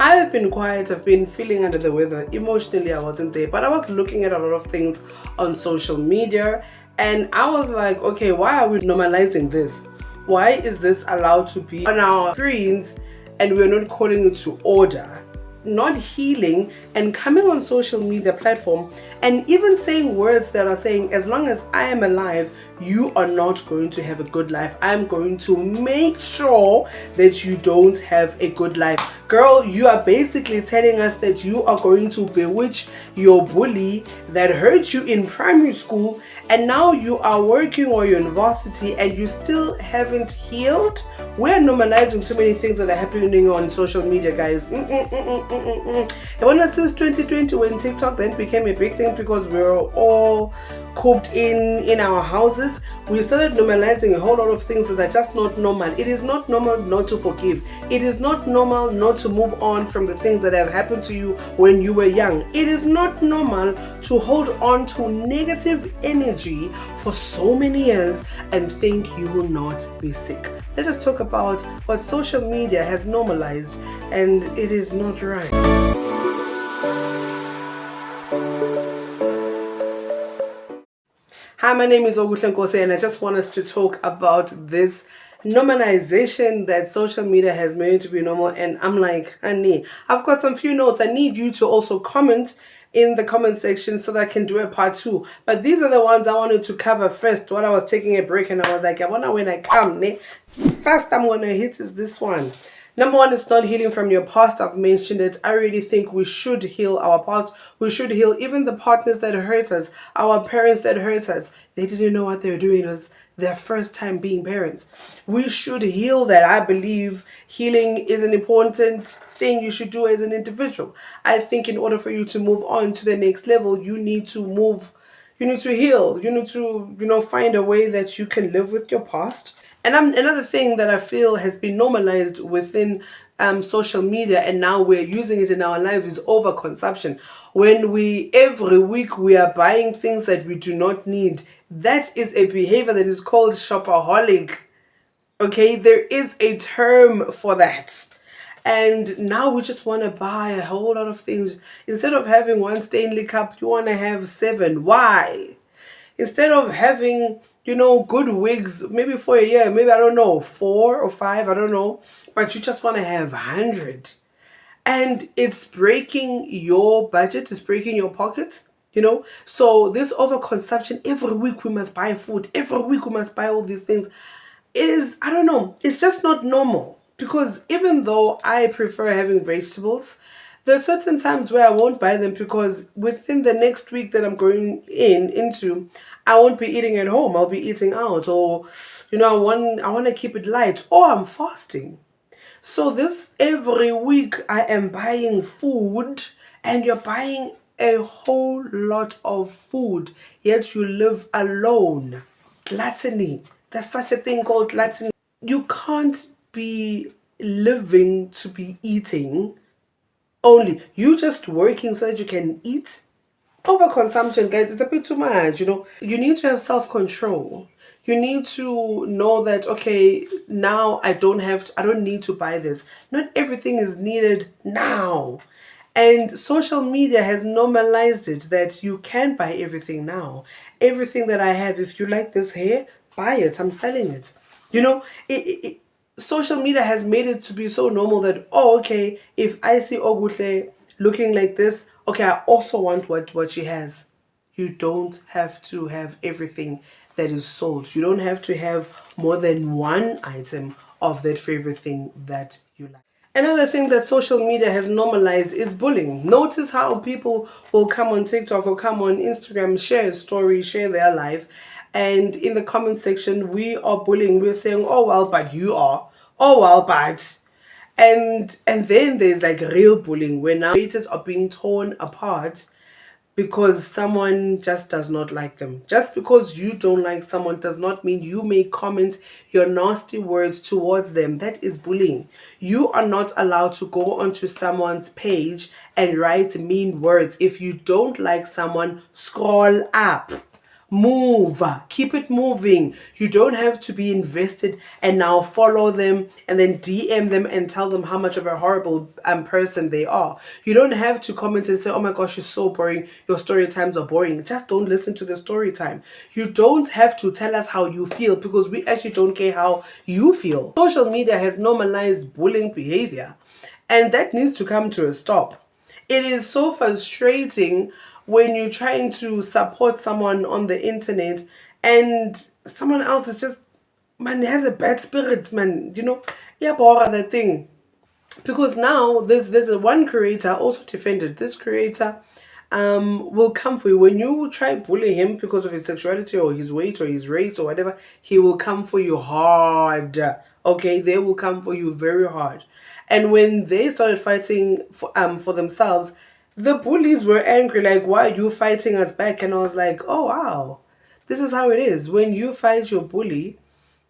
I've been quiet, I've been feeling under the weather. Emotionally, I wasn't there, but I was looking at a lot of things on social media and I was like, okay, why are we normalizing this? Why is this allowed to be on our screens and we're not calling it to order? Not healing and coming on social media platform and even saying words that are saying, as long as I am alive, you are not going to have a good life. I'm going to make sure that you don't have a good life. Girl, you are basically telling us that you are going to bewitch your bully that hurt you in primary school, and now you are working or university and you still haven't healed. We're normalizing too many things that are happening on social media, guys. Since 2020, when TikTok then became a big thing because we were all cooped in our houses, we started normalizing a whole lot of things that are just not normal. It is not normal not to forgive. It is not normal not to move on from the things that have happened to you when you were young. It is not normal to hold on to negative energy for so many years and think you will not be sick. Let us talk about what social media has normalized, and it is not right. Hi, my name is Okuhle Nkosi, and I just want us to talk about this normalization that social media has made it to be normal. And I'm like, honey, I've got some few notes. I need you to also comment in the comment section so that I can do a part 2. But these are the ones I wanted to cover first while I was taking a break, and I was like, I wonder when I come, first I'm gonna hit is this one. Number 1 is not healing from your past. I've mentioned it. I really think we should heal our past. We should heal even the partners that hurt us, our parents that hurt us. They didn't know what they were doing. It was their first time being parents. We should heal that. I believe healing is an important thing you should do as an individual. I think in order for you to move on to the next level, you need to heal. You need to, find a way that you can live with your past. And another thing that I feel has been normalized within social media, and now we're using it in our lives, is overconsumption. When every week we are buying things that we do not need. That is a behavior that is called shopaholic. Okay, there is a term for that. And now we just want to buy a whole lot of things. Instead of having one Stanley Cup, you want to have 7. Why? Instead of having good wigs, maybe for a year, maybe, I don't know, 4 or 5, I don't know, but you just want to have 100. And it's breaking your budget, it's breaking your pocket, So this overconsumption, every week we must buy food, every week we must buy all these things, I don't know, it's just not normal. Because even though I prefer having vegetables, there are certain times where I won't buy them because within the next week that I'm going into, I won't be eating at home. I'll be eating out, or I want to keep it light, or I'm fasting. So this every week I am buying food, and you're buying a whole lot of food, yet you live alone. Gluttony. There's such a thing called gluttony. You can't be living to be eating. Only you just working so that you can eat. Overconsumption, guys, it's a bit too much. You need to have self-control. You need to know that, okay, now I don't need to buy this. Not everything is needed now. And social media has normalized it that you can buy everything now. Everything that I have, if you like this hair, buy it. I'm selling it. Social media has made it to be so normal that, okay, if I see Okuhle looking like this, okay, I also want what she has. You don't have to have everything that is sold. You don't have to have more than one item of that favorite thing that you like. Another thing that social media has normalized is bullying. Notice how people will come on TikTok or come on Instagram, share a story, share their life. And in the comment section, we are bullying. We're saying, oh, well, but you are. Oh, well, but. And then there's like real bullying where now creators are being torn apart because someone just does not like them. Just because you don't like someone does not mean you may comment your nasty words towards them. That is bullying. You are not allowed to go onto someone's page and write mean words. If you don't like someone, scroll up. Move, keep it moving. You don't have to be invested and now follow them and then DM them and tell them how much of a horrible person they are. You don't have to comment and say, oh my gosh, you're so boring, your story times are boring. Just don't listen to the story time. You don't have to tell us how you feel, because we actually don't care how you feel. Social media has normalized bullying behavior, and that needs to come to a stop. It is so frustrating when you're trying to support someone on the internet and someone else is just, man, has a bad spirit, man. Yeah, bora that thing. Because now there's a one creator also defended. This creator will come for you when you try bully him because of his sexuality or his weight or his race or whatever. He will come for you hard. Okay, they will come for you very hard. And when they started fighting for themselves, the bullies were angry, like, why are you fighting us back? And I was like, oh wow, this is how it is when you fight your bully,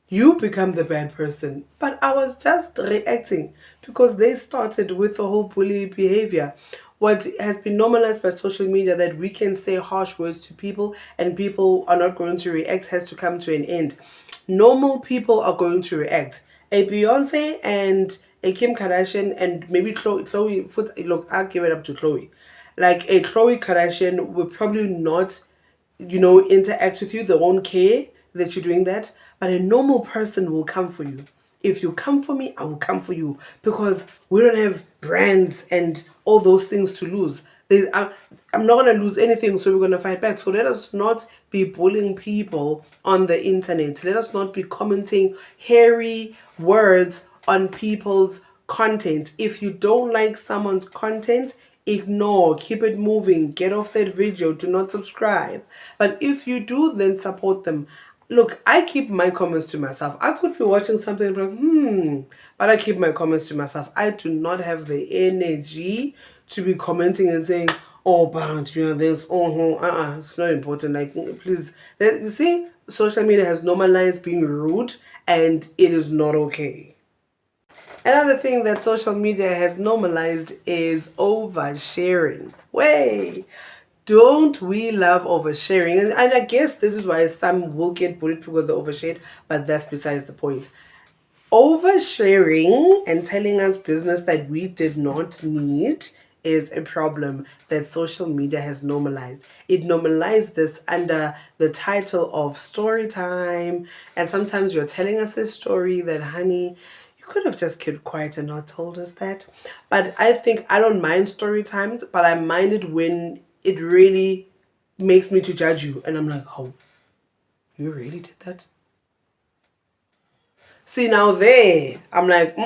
you become the bad person. But I was just reacting because they started with the whole bully behavior. What has been normalized by social media, that we can say harsh words to people and people are not going to react, has to come to an end. Normal people are going to react. A Beyonce and a Kim Kardashian and maybe Chloe look, I'll give it up to Chloe. Like a Chloe Kardashian will probably not interact with you. They won't care that you're doing that. But a normal person will come for you. If you come for me, I will come for you, because we don't have brands and all those things to lose. I'm not going to lose anything, so we're going to fight back. So let us not be bullying people on the internet. Let us not be commenting hairy words on people's content. If you don't like someone's content, ignore, keep it moving, get off that video, do not subscribe. But if you do, then support them. Look, I keep my comments to myself. I could be watching something and be like, but I keep my comments to myself. I do not have the energy to be commenting and saying, oh, but this, it's not important. Like, please, you see, social media has normalized being rude, and it is not okay. Another thing that social media has normalized is oversharing. Way! Don't we love oversharing? And I guess this is why some will get bullied because they overshared, but that's besides the point. Oversharing and telling us business that we did not need is a problem that social media has normalized. It normalized this under the title of story time, and sometimes you're telling us a story that, honey, you could have just kept quiet and not told us that. But I think I don't mind story times, but I mind it when it really makes me to judge you, and I'm like, oh, you really did that? See, now there, I'm like,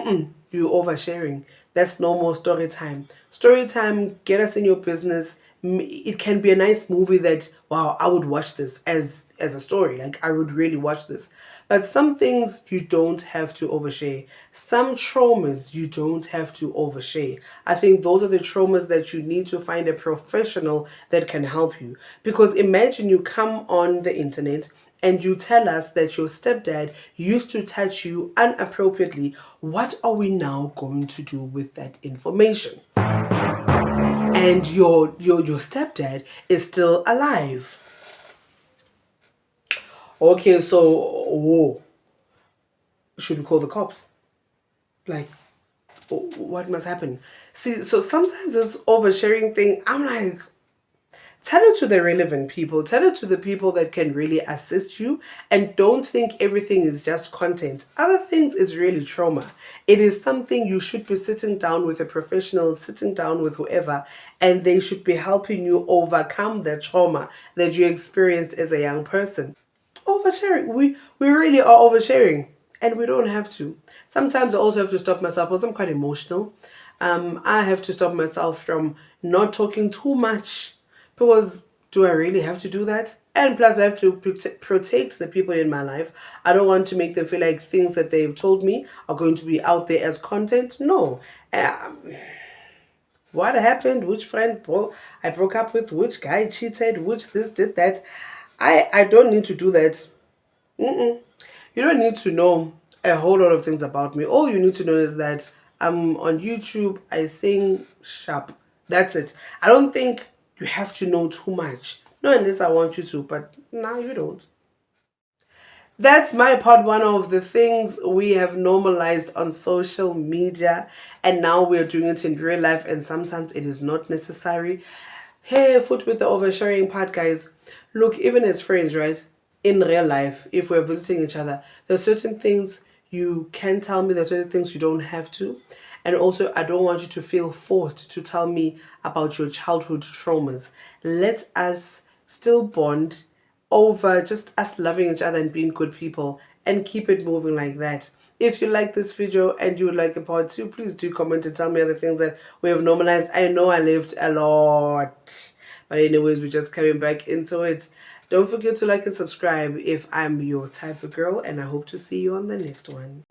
you oversharing. That's no more story time. Story time, get us in your business. It can be a nice movie that, wow, I would watch this as a story. Like, I would really watch this. But some things you don't have to overshare. Some traumas you don't have to overshare. I think those are the traumas that you need to find a professional that can help you. Because imagine you come on the internet and you tell us that your stepdad used to touch you inappropriately. What are we now going to do with that information? And your stepdad is still alive. Okay, so should we call the cops? Like, what must happen? See, so sometimes this oversharing thing, I'm like, tell it to the relevant people. Tell it to the people that can really assist you. And don't think everything is just content. Other things is really trauma. It is something you should be sitting down with a professional, sitting down with whoever, and they should be helping you overcome the trauma that you experienced as a young person. Oversharing. We really are oversharing. And we don't have to. Sometimes I also have to stop myself because I'm quite emotional. I have to stop myself from not talking too much, because do I really have to do that? And plus, I have to protect the people in my life. I don't want to make them feel like things that they've told me are going to be out there as content. No. What happened? Which friend I broke up with? Which guy cheated? Which this did that? I don't need to do that. You don't need to know a whole lot of things about me. All you need to know is that I'm on YouTube, I sing sharp. That's it. I don't think you have to know too much. Not unless I want you to, but nah, you don't. That's my part one of the things we have normalized on social media, and now we're doing it in real life, and sometimes it is not necessary. Hey, foot with the oversharing part, guys. Look, even as friends, right? In real life, if we're visiting each other, there's certain things you can tell me, there's certain things you don't have to. And also, I don't want you to feel forced to tell me about your childhood traumas. Let us still bond over just us loving each other and being good people, and keep it moving like that. If you like this video and you would like a part two, please do comment and tell me other things that we have normalized. I know I lived a lot, but anyways, we're just coming back into it. Don't forget to like and subscribe if I'm your type of girl, and I hope to see you on the next one.